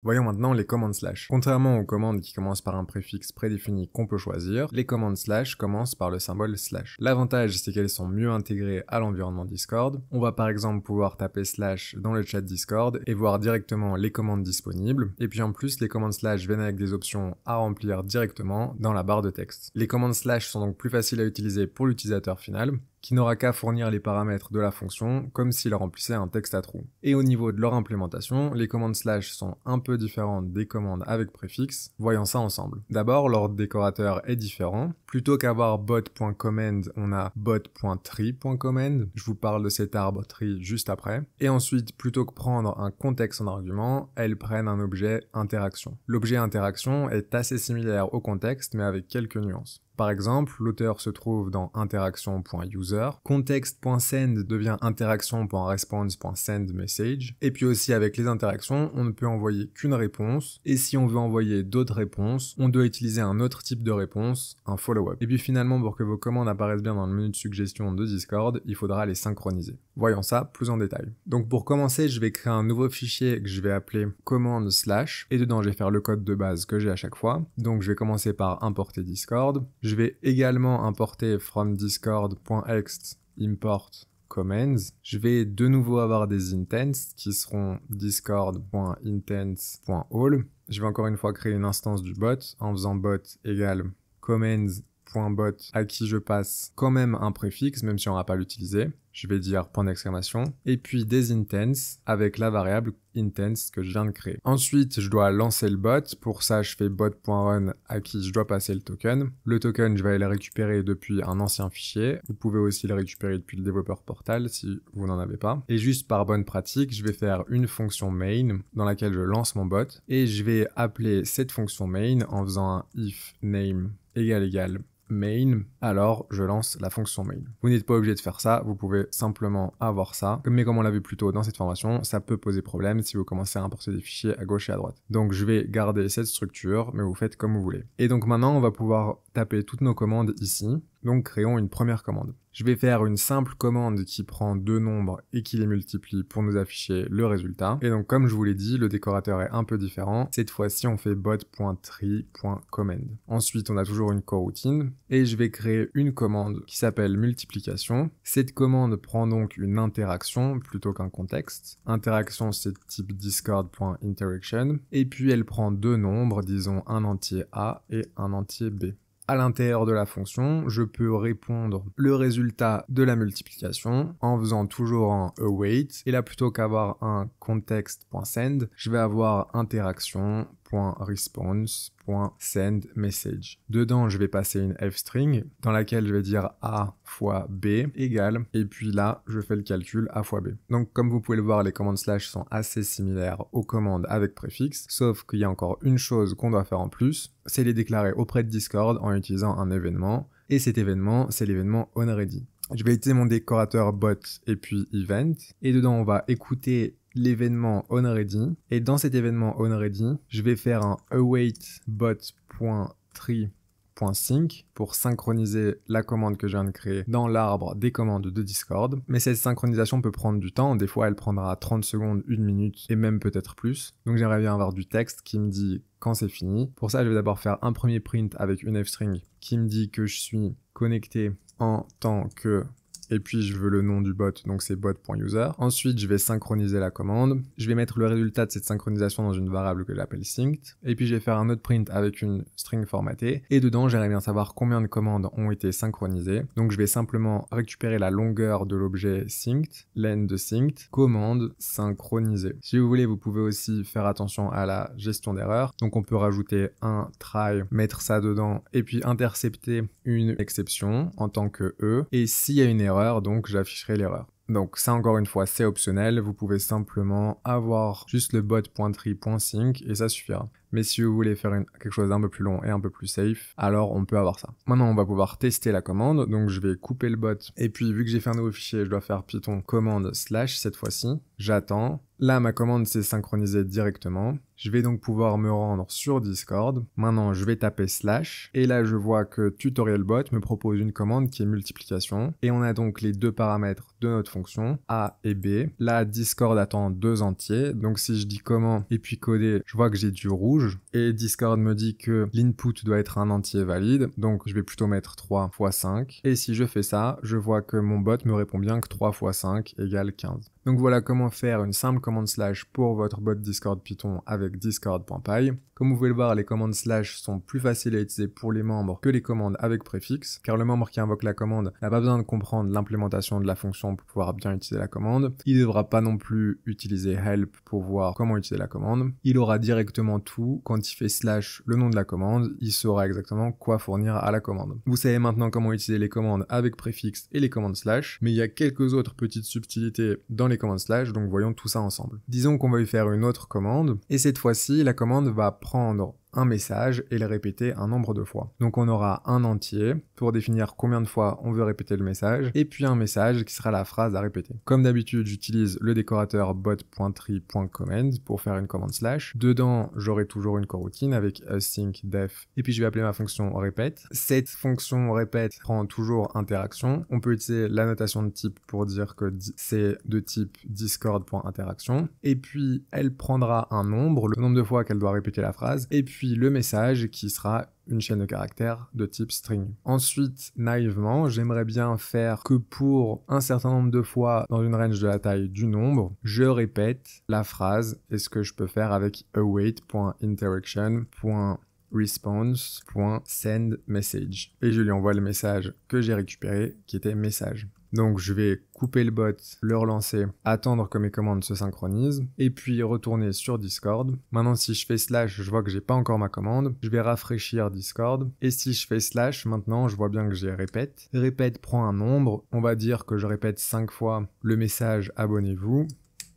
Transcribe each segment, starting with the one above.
Voyons maintenant les commandes slash. Contrairement aux commandes qui commencent par un préfixe prédéfini qu'on peut choisir, les commandes slash commencent par le symbole slash. L'avantage, c'est qu'elles sont mieux intégrées à l'environnement Discord. On va par exemple pouvoir taper slash dans le chat Discord et voir directement les commandes disponibles. Et puis en plus, les commandes slash viennent avec des options à remplir directement dans la barre de texte. Les commandes slash sont donc plus faciles à utiliser pour l'utilisateur final, qui n'aura qu'à fournir les paramètres de la fonction comme s'il remplissait un texte à trous. Et au niveau de leur implémentation, les commandes slash sont un peu différentes des commandes avec préfixe. Voyons ça ensemble. D'abord, l'ordre décorateur est différent. Plutôt qu'avoir bot.command, on a bot.tree.command. Je vous parle de cet arbre tree juste après. Et ensuite, plutôt que prendre un contexte en argument, elles prennent un objet interaction. L'objet interaction est assez similaire au contexte, mais avec quelques nuances. Par exemple, l'auteur se trouve dans interaction.user, context.send devient interaction.response.sendMessage, et puis aussi avec les interactions, on ne peut envoyer qu'une réponse, et si on veut envoyer d'autres réponses, on doit utiliser un autre type de réponse, un follow-up. Et puis finalement, pour que vos commandes apparaissent bien dans le menu de suggestion de Discord, il faudra les synchroniser. Voyons ça plus en détail. Donc pour commencer, je vais créer un nouveau fichier que je vais appeler command slash, et dedans je vais faire le code de base que j'ai à chaque fois. Donc je vais commencer par importer Discord. Je vais également importer from discord.ext import commands. Je vais de nouveau avoir des intents qui seront discord.intents.all. Je vais encore une fois créer une instance du bot en faisant bot égale commands.bot à qui je passe quand même un préfixe même si on va pas l'utiliser. Je vais dire point d'exclamation et puis des intents avec la variable intents que je viens de créer. Ensuite, je dois lancer le bot. Pour ça, je fais bot.run à qui je dois passer le token. Le token, je vais aller le récupérer depuis un ancien fichier. Vous pouvez aussi le récupérer depuis le développeur portal si vous n'en avez pas. Et juste par bonne pratique, je vais faire une fonction main dans laquelle je lance mon bot et je vais appeler cette fonction main en faisant un if name égale main, alors je lance la fonction main. Vous n'êtes pas obligé de faire ça, vous pouvez simplement avoir ça. Mais comme on l'a vu plus tôt dans cette formation, ça peut poser problème si vous commencez à importer des fichiers à gauche et à droite. Donc je vais garder cette structure, mais vous faites comme vous voulez. Et donc maintenant, on va pouvoir taper toutes nos commandes ici. Donc créons une première commande. Je vais faire une simple commande qui prend deux nombres et qui les multiplie pour nous afficher le résultat. Et donc comme je vous l'ai dit, le décorateur est un peu différent. Cette fois-ci, on fait bot.tree.command. Ensuite, on a toujours une coroutine et je vais créer une commande qui s'appelle multiplication. Cette commande prend donc une interaction plutôt qu'un contexte. Interaction, c'est type discord.interaction. Et puis elle prend deux nombres, disons un entier A et un entier B. À l'intérieur de la fonction, je peux répondre le résultat de la multiplication en faisant toujours un await. Et là, plutôt qu'avoir un context.send, je vais avoir interaction.response.sendMessage. Dedans, je vais passer une f-string dans laquelle je vais dire a fois b égale, et puis là, je fais le calcul a fois b. Donc, comme vous pouvez le voir, les commandes slash sont assez similaires aux commandes avec préfixe, sauf qu'il y a encore une chose qu'on doit faire en plus, c'est les déclarer auprès de Discord en utilisant un événement, et cet événement, c'est l'événement onReady. Je vais utiliser mon décorateur bot et puis event, et dedans on va écouter l'événement onReady, et dans cet événement onReady, je vais faire un await bot.tree.sync pour synchroniser la commande que je viens de créer dans l'arbre des commandes de Discord. Mais cette synchronisation peut prendre du temps, des fois elle prendra 30 secondes, 1 minute et même peut-être plus. Donc j'aimerais bien avoir du texte qui me dit quand c'est fini. Pour ça, je vais d'abord faire un premier print avec une f-string qui me dit que je suis connecté en tant que... Et puis je veux le nom du bot, donc c'est bot.user. Ensuite, je vais synchroniser la commande. Je vais mettre le résultat de cette synchronisation dans une variable que j'appelle synced. Et puis je vais faire un autre print avec une string formatée. Et dedans, j'aimerais bien savoir combien de commandes ont été synchronisées. Donc je vais simplement récupérer la longueur de l'objet synced, len de synced, commande synchronisée. Si vous voulez, vous pouvez aussi faire attention à la gestion d'erreurs. Donc on peut rajouter un try, mettre ça dedans, et puis intercepter une exception en tant que E. Et s'il y a une erreur, donc j'afficherai l'erreur. Donc ça encore une fois c'est optionnel, vous pouvez simplement avoir juste le bot.tree.sync et ça suffira. Mais si vous voulez faire quelque chose d'un peu plus long et un peu plus safe, alors on peut avoir ça. Maintenant, on va pouvoir tester la commande. Donc, je vais couper le bot. Et puis, vu que j'ai fait un nouveau fichier, je dois faire Python commande / cette fois-ci. J'attends. Là, ma commande s'est synchronisée directement. Je vais donc pouvoir me rendre sur Discord. Maintenant, je vais taper / et là, je vois que TutorialBot me propose une commande qui est multiplication. Et on a donc les deux paramètres de notre fonction, A et B. Là, Discord attend 2 entiers. Donc, si je dis comment et puis coder, je vois que j'ai du rouge. Et Discord me dit que l'input doit être un entier valide. Donc, je vais plutôt mettre 3 × 5. Et si je fais ça, je vois que mon bot me répond bien que 3 × 5 = 15. Donc voilà comment faire une simple commande / pour votre bot Discord Python avec discord.py. Comme vous pouvez le voir, les commandes / sont plus faciles à utiliser pour les membres que les commandes avec préfixe, car le membre qui invoque la commande n'a pas besoin de comprendre l'implémentation de la fonction pour pouvoir bien utiliser la commande. Il ne devra pas non plus utiliser help pour voir comment utiliser la commande. Il aura directement tout. Quand il fait / le nom de la commande, il saura exactement quoi fournir à la commande. Vous savez maintenant comment utiliser les commandes avec préfixe et les commandes /, mais il y a quelques autres petites subtilités dans les commandes /, donc voyons tout ça ensemble. Disons qu'on va lui faire une autre commande, et cette fois-ci, la commande va prendre un message et le répéter un nombre de fois. Donc on aura un entier pour définir combien de fois on veut répéter le message, et puis un message qui sera la phrase à répéter. Comme d'habitude, j'utilise le décorateur bot.tree.command pour faire une commande /. Dedans, j'aurai toujours une coroutine avec async def, et puis je vais appeler ma fonction repeat. Cette fonction repeat prend toujours interaction. On peut utiliser la notation de type pour dire que c'est de type discord.interaction, et puis elle prendra un nombre, le nombre de fois qu'elle doit répéter la phrase, et puis le message qui sera une chaîne de caractères de type string. Ensuite, naïvement, j'aimerais bien faire que pour un certain nombre de fois dans une range de la taille du nombre, je répète la phrase, et ce que je peux faire avec await.interaction.response.sendMessage. Et je lui envoie le message que j'ai récupéré, qui était message. Donc je vais couper le bot, le relancer, attendre que mes commandes se synchronisent, et puis retourner sur Discord. Maintenant si je fais /, je vois que j'ai pas encore ma commande, je vais rafraîchir Discord, et si je fais /, maintenant je vois bien que j'ai répète. Répète prend un nombre, on va dire que je répète 5 fois le message abonnez-vous,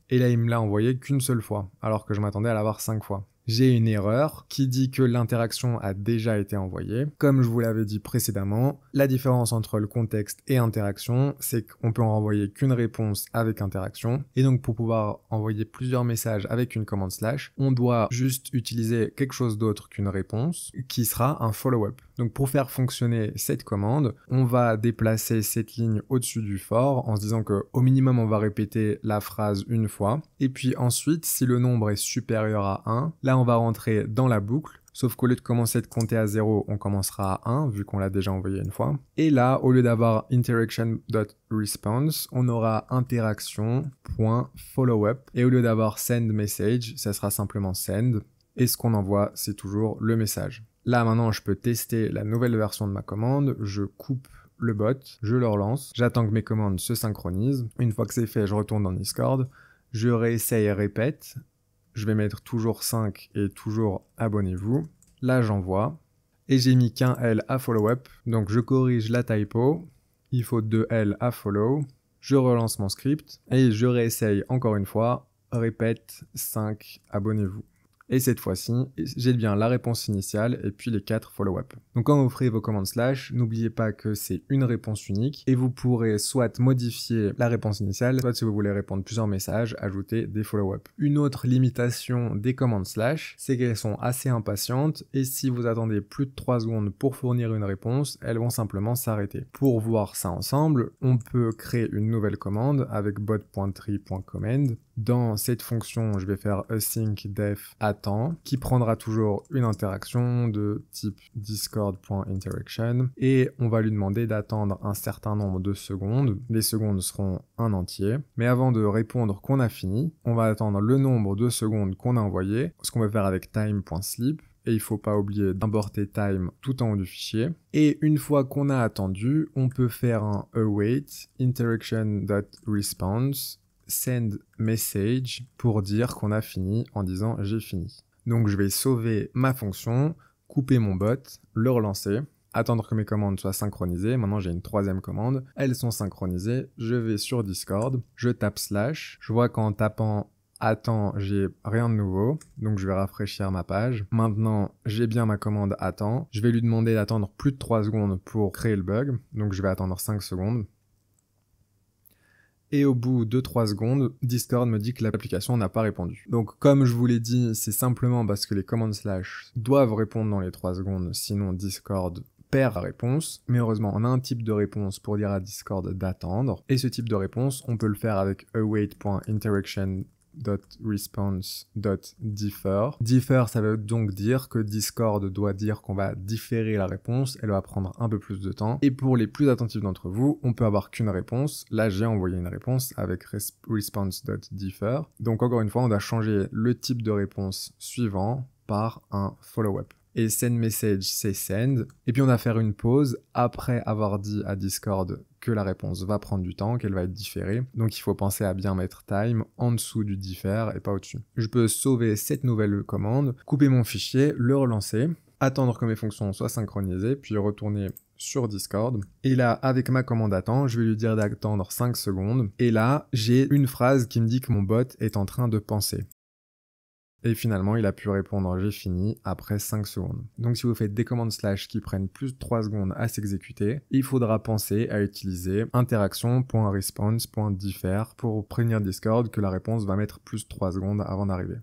et là il me l'a envoyé qu'une seule fois, alors que je m'attendais à l'avoir 5 fois. J'ai une erreur qui dit que l'interaction a déjà été envoyée. Comme je vous l'avais dit précédemment, la différence entre le contexte et interaction, c'est qu'on peut en renvoyer qu'une réponse avec interaction. Et donc pour pouvoir envoyer plusieurs messages avec une commande /, on doit juste utiliser quelque chose d'autre qu'une réponse, qui sera un follow-up. Donc pour faire fonctionner cette commande, on va déplacer cette ligne au-dessus du for en se disant que au minimum on va répéter la phrase une fois. Et puis ensuite, si le nombre est supérieur à 1, là on va rentrer dans la boucle. Sauf qu'au lieu de commencer de compter à 0, on commencera à 1, vu qu'on l'a déjà envoyé une fois. Et là, au lieu d'avoir interaction.response, on aura interaction.followup. Et au lieu d'avoir send message, ça sera simplement send. Et ce qu'on envoie, c'est toujours le message. Là, maintenant, je peux tester la nouvelle version de ma commande. Je coupe le bot, je le relance. J'attends que mes commandes se synchronisent. Une fois que c'est fait, je retourne dans Discord. Je réessaye et répète. Je vais mettre toujours 5 et toujours abonnez-vous. Là, j'envoie. Et j'ai mis qu'un L à follow-up. Donc, je corrige la typo. Il faut 2 L à follow. Je relance mon script. Et je réessaye encore une fois. Répète 5, abonnez-vous. Et cette fois-ci, j'ai bien la réponse initiale et puis les 4 follow-up. Donc quand vous ferez vos commandes /, n'oubliez pas que c'est une réponse unique et vous pourrez soit modifier la réponse initiale, soit si vous voulez répondre plusieurs messages, ajouter des follow-up. Une autre limitation des commandes /, c'est qu'elles sont assez impatientes et si vous attendez plus de 3 secondes pour fournir une réponse, elles vont simplement s'arrêter. Pour voir ça ensemble, on peut créer une nouvelle commande avec bot.tree.command. Dans cette fonction, je vais faire async def attend, qui prendra toujours une interaction de type discord.interaction, et on va lui demander d'attendre un certain nombre de secondes. Les secondes seront un entier. Mais avant de répondre qu'on a fini, on va attendre le nombre de secondes qu'on a envoyé, ce qu'on va faire avec time.sleep. Et il faut pas oublier d'importer time tout en haut du fichier. Et une fois qu'on a attendu, on peut faire un await interaction.response send message pour dire qu'on a fini en disant j'ai fini. Donc je vais sauver ma fonction, couper mon bot, le relancer, attendre que mes commandes soient synchronisées. Maintenant j'ai une troisième commande, elles sont synchronisées, je vais sur Discord, je tape /, je vois qu'en tapant attends, j'ai rien de nouveau, donc je vais rafraîchir ma page. Maintenant, j'ai bien ma commande attends. Je vais lui demander d'attendre plus de 3 secondes pour créer le bug, donc je vais attendre 5 secondes. Et au bout de 3 secondes, Discord me dit que l'application n'a pas répondu. Donc comme je vous l'ai dit, c'est simplement parce que les commandes slash doivent répondre dans les 3 secondes, sinon Discord perd la réponse. Mais heureusement, on a un type de réponse pour dire à Discord d'attendre. Et ce type de réponse, on peut le faire avec await.interaction.response.differ. Differ, ça veut donc dire que Discord doit dire qu'on va différer la réponse, elle va prendre un peu plus de temps. Et pour les plus attentifs d'entre vous, on peut avoir qu'une réponse. Là, j'ai envoyé une réponse avec response.differ. Donc encore une fois, on doit changer le type de réponse suivant par un follow-up. Et send message, c'est send. Et puis on va faire une pause après avoir dit à Discord que la réponse va prendre du temps, qu'elle va être différée. Donc il faut penser à bien mettre time en dessous du differ et pas au-dessus. Je peux sauver cette nouvelle commande, couper mon fichier, le relancer, attendre que mes fonctions soient synchronisées, puis retourner sur Discord. Et là, avec ma commande attend, je vais lui dire d'attendre 5 secondes. Et là, j'ai une phrase qui me dit que mon bot est en train de penser. Et finalement, il a pu répondre « j'ai fini » après 5 secondes. Donc si vous faites des commandes slash qui prennent plus de 3 secondes à s'exécuter, il faudra penser à utiliser interaction.response.differ pour prévenir Discord que la réponse va mettre plus de 3 secondes avant d'arriver.